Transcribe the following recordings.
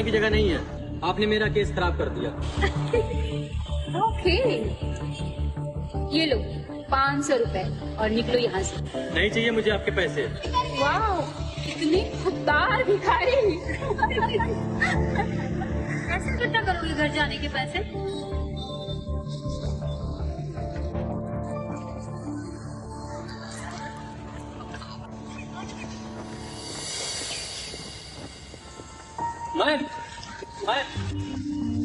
डालने की जगह नहीं है। आपने मेरा केस खराब कर दिया। ओके, ये लो 500 रुपए और निकलो यहाँ से। नहीं चाहिए मुझे आपके पैसे। वाह, इतनी खुददार भिखारी। कैसे इकट्ठा करोगे घर जाने के पैसे? मैं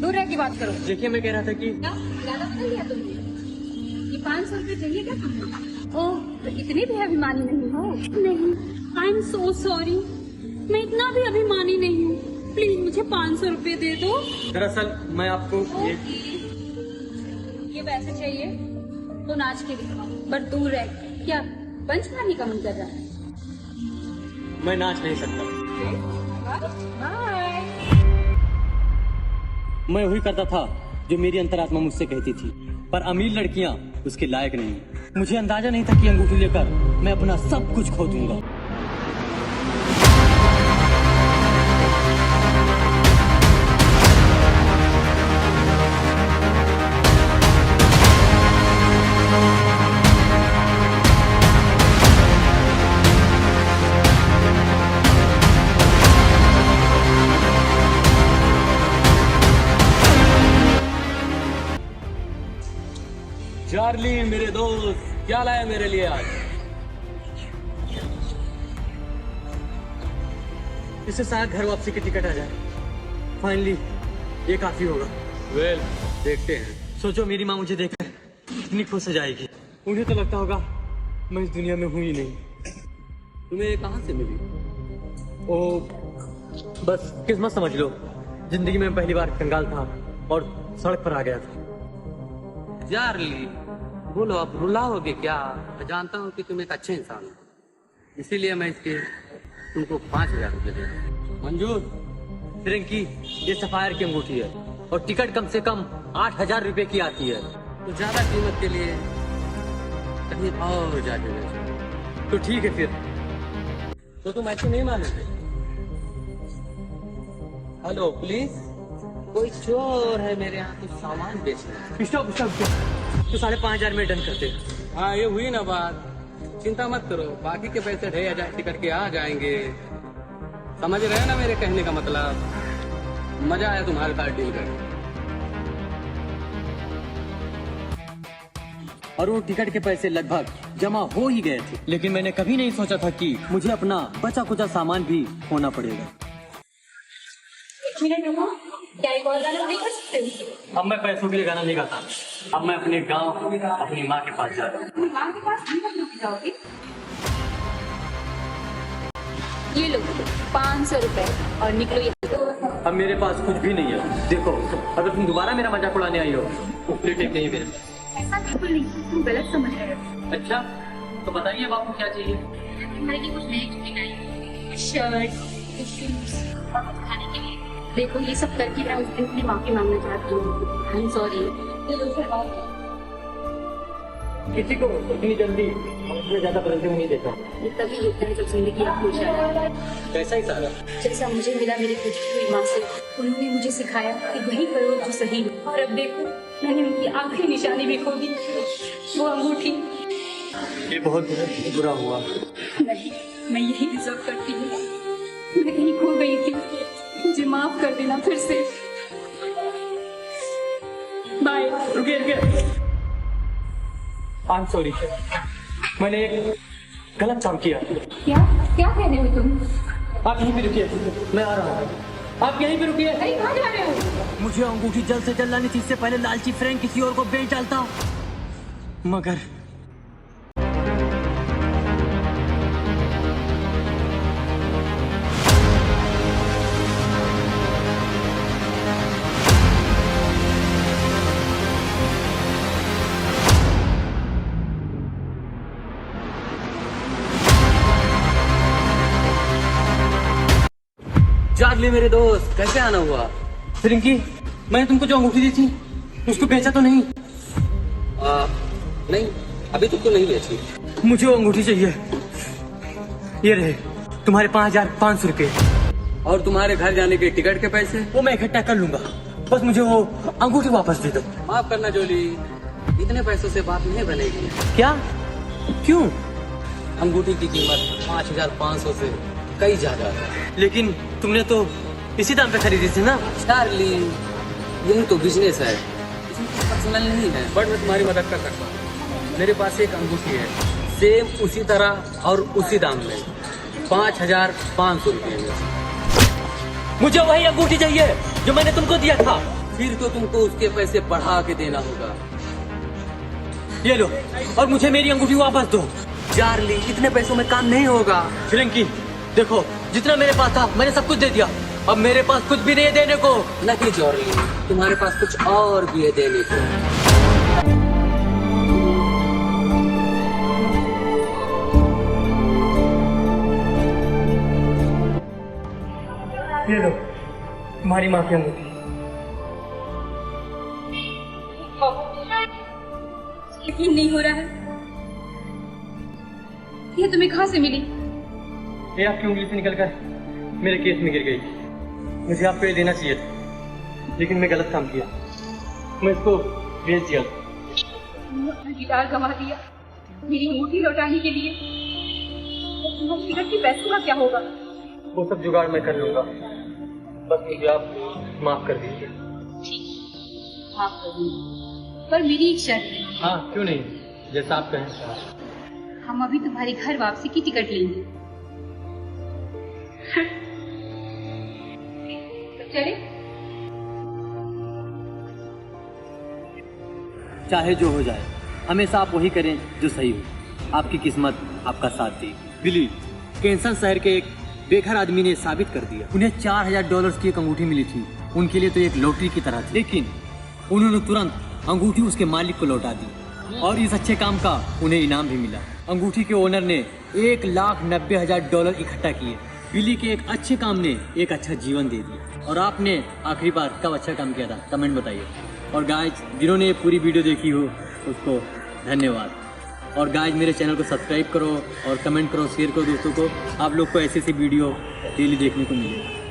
दूर रह की बात करो। देखिए, मैं कह रहा था कि क्या ज्यादा बदल लिया तुमने? ये 500 रुपए चाहिए क्या तुमको? ओह, तो इतनी भी अभिमानी नहीं हो। नहीं, आई एम सो सॉरी, मैं इतना भी अभिमानी नहीं हूँ। प्लीज मुझे 500 रुपए दे दो। दरअसल मैं आपको ये पैसे चाहिए तो नाच के दिखाओ, पर दूर रह। क्या पंच खाने का मन कर रहा है? मैं नाच नहीं सकता। बाय। मैं वही करता था जो मेरी अंतरात्मा मुझसे कहती थी, पर अमीर लड़कियां उसके लायक नहीं। मुझे अंदाजा नहीं था कि अंगूठी लेकर मैं अपना सब कुछ खो दूंगा। चार्ली मेरे दोस्त, क्या लाया मेरे लिए आज? इससे शायद घर वापसी की टिकट आ जाए। फाइनली ये काफी होगा। वेल, देखते हैं। सोचो मेरी माँ मुझे देखकर कितनी खुश हो जाएगी। मुझे तो लगता होगा मैं इस दुनिया में हूं ही नहीं। तुम्हें कहाँ से मिली? ओ, बस किस्मत समझ लो। जिंदगी में पहली बार कंगाल था और सड़क पर आ गया था। चार्ली, बोलो, आप रुलाओगे क्या? मैं जानता हूँ कि तुम एक अच्छे इंसान हो, इसीलिए मैं इसके तुमको 5000 रुपये दे रहा हूँ। मंजूर। फ्रेंकी, ये सफायर की अंगूठी है और टिकट कम से कम 8000 रुपए की आती है। तो ज्यादा कीमत के लिए कहीं और जाके बेचो। तो ठीक है फिर। तो तुम ऐसे नहीं मानोगे? हेलो प्लीज, कोई चोर है मेरे यहाँ कुछ सामान बेचना। Stop stop stop. तो 5,500 में डन करते। हाँ, ये हुई ना बात। चिंता मत करो, बाकी के पैसे 2500 टिकट के आ जाएंगे। समझ रहे हैं ना मेरे कहने का मतलब? मजा आया तुम्हारे साथ डील करके। और वो टिकट के पैसे लगभग जमा हो ही गए थे, लेकिन मैंने कभी नहीं सोचा था कि मुझे अपना बचा कुचा सामान भी खोना पड़ेगा। क्या एक और गाना नहीं कर सकते? अब मैं पैसों के लिए गाना नहीं गाता। अब मैं अपने गांव, अपनी माँ के पास जा रहा हूँ। माँ के पास नहीं जाओगे? ये लो 500 रुपए और निकलो यहाँ से। अब मेरे पास कुछ भी नहीं है। देखो, अगर तुम दोबारा मेरा मजाक उड़ाने आई हो तो प्लेट एक नहीं मेरे। ऐसा बिल्कुल नहीं, तुम गलत समझ रहे हो। अच्छा, तो बताइए बापू क्या चाहिए? तुम्हारे लिए कुछ नई चीजें लाई, शर्ट, शूज और कुछ खाने के लिए। देखो, ये सब करके मैं उस दिन अपनी माफी मांगना चाहती हूँ। I am sorry. किसी को इतनी जल्दी हमसे ज्यादा बदलते हुए नहीं देखा। ये तभी होता है जब जिंदगी आप खुश है। कैसा ही सारा? जैसा मुझे मिला मेरी खुद हुई माँ से, उन्होंने मुझे सिखाया कि वही करो जो सही है। और अब देखो, मैंने उनकी आखिरी निशानी भी खो दी, वो अंगूठी। ये बहुत बुरा हुआ। नहीं, मैं यही डिजर्व करती हूँ। मैं कहीं खो गई थी, मुझे माफ कर देना फिर से। बाय। रुकिए रुकिए, आई एम सॉरी। मैंने एक गलत काम किया। क्या क्या कह रहे हो तुम? आप यहीं पे रुकिए, मैं आ रहा हूँ। आप यहीं पे रुकिए। अरे कहाँ जा रहे हो? मुझे अंगूठी जल्द से जल्द लानी थी, इससे पहले लालची फ्रेंक किसी और को बेच डालता। मगर चार्ली मेरे दोस्त, कैसे आना हुआ? फ्रेंकी, मैंने तुमको जो अंगूठी दी थी उसको बेचा तो नहीं? नहीं, अभी तुमको नहीं बेची। मुझे वो अंगूठी चाहिए। ये रहे तुम्हारे 5500 रुपये। और तुम्हारे घर जाने के टिकट के पैसे? वो मैं इकट्ठा कर लूंगा, बस मुझे वो अंगूठी वापस दे दो। माफ करना जोली, इतने पैसों से बात नहीं बनेगी। क्या? क्यों? अंगूठी की कीमत 5500 से कई ज्यादा है। लेकिन तुमने तो इसी दाम पे खरीदी थी ना। चार्ली, यही तो बिजनेस है, इसमें कुछ पर्सनल नहीं है। बट मैं तुम्हारी मदद कर सकता हूँ। मेरे पास एक अंगूठी है, सेम उसी तरह और उसी दाम में, 5500 रुपये में। मुझे वही अंगूठी चाहिए जो मैंने तुमको दिया था। फिर तो तुमको उसके पैसे बढ़ा के देना होगा। ये लो, और मुझे मेरी अंगूठी वापस दो। चार्ली, इतने पैसों में काम नहीं होगा। फ्रेंकी, देखो जितना मेरे पास था मैंने सब कुछ दे दिया, अब मेरे पास कुछ भी नहीं है देने को। नहीं चार्ली, तुम्हारे पास कुछ और भी है देने को। ये लो, तुम्हारी माँ की अंगूठी। यकीन नहीं हो रहा है, ये तुम्हें कहाँ से मिली? ये आपकी उंगली से निकलकर मेरे केस में गिर गई। मुझे आपको ये देना चाहिए था, लेकिन मैं गलत काम किया, मैं इसको बेच दिया। अपना गिटार गंवा दिया मेरी अंगूठी लौटाने के लिए। तुम्हारे टिकट के पैसों का क्या होगा? वो सब जुगाड़ मैं कर लूंगा, बस मुझे आप माफ कर दीजिए। माफ कर दूंगी, पर मेरी एक शर्त है। हाँ, क्यों नहीं, जैसा आप कहें। हम अभी तुम्हारी घर वापसी की टिकट लेंगे। तो चले? चाहे जो हो जाए, हमेशा आप वही करें जो सही हो। आपकी किस्मत आपका साथ दे। बिली, कैंसन शहर के एक बेघर आदमी ने साबित कर दिया। उन्हें $4000 की एक अंगूठी मिली थी। उनके लिए तो एक लॉटरी की तरह थी, लेकिन उन्होंने तुरंत अंगूठी उसके मालिक को लौटा दी और इस अच्छे काम का उन्हें इनाम भी मिला। अंगूठी के ओनर ने $1,90,000 इकट्ठा किए। बिली के एक अच्छे काम ने एक अच्छा जीवन दे दिया। और आपने आखिरी बार कब अच्छा काम किया था, कमेंट बताइए। और गाइज, जिन्होंने ये पूरी वीडियो देखी हो उसको धन्यवाद। और गाइज, मेरे चैनल को सब्सक्राइब करो और कमेंट करो, शेयर करो दोस्तों को। आप लोग को ऐसी वीडियो डेली देखने को मिलेगी।